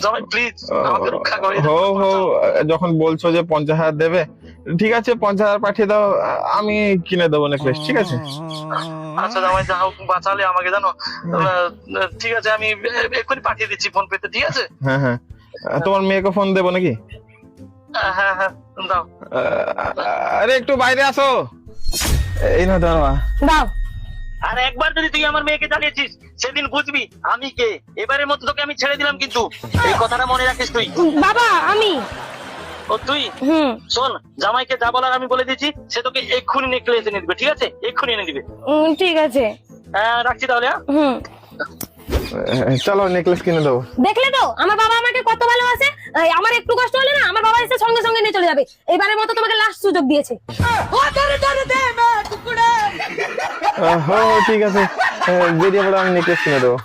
জামাই প্লিজ আমাকে রক্ষা করে হো হো, যখন বলছো যে 50,000 দেবে, ঠিক আছে 50,000 পাঠিয়ে দাও, আমি কিনে দেবো নেকলেস, ঠিক আছে? আচ্ছা জামাই, যা হোক বাঁচালে আমাকে, জানো। ঠিক আছে, আমি এক্ষুনি পাঠিয়ে দিচ্ছি ফোন পেতে, ঠিক আছে? হ্যাঁ হ্যাঁ, তোমার মেয়েকে ফোন দেবো নাকি? হ্যাঁ হ্যাঁ, দাও। আরে একটু বাইরে আসো। এই না দাঁড়া। দাও। আর একবার যদি তুই আমার মেয়েকে জ্বালিয়েছিস, সেদিন বুঝবি আমি কে। এবারের মতো তোকে আমি ছেড়ে দিলাম, কিন্তু এই কথাটা মনে রাখিস তুই। বাবা আমি। ও তুই? শোন, জামাইকে যা বলার আমি বলে দিচ্ছি, সে তোকে এক্ষুনি নেকলেস এনে দিবে, ঠিক আছে? এক্ষুনি এনে দিবে। ঠিক আছে। রাখছি তাহলে। চলো নেকলেস কিনে দেবো। দেখলে তো আমার বাবা আমাকে কত ভালোবাসে। আমার একটু কষ্ট হলে না আমার বাবা এসে সঙ্গে সঙ্গে নিয়ে চলে যাবে। এবারের মতো তোমাকে লাস্ট সুযোগ দিয়েছে। হো ঠিক আছে, বেরিয়ে পড়ো, আমি নেকলেস কিনে দেবো।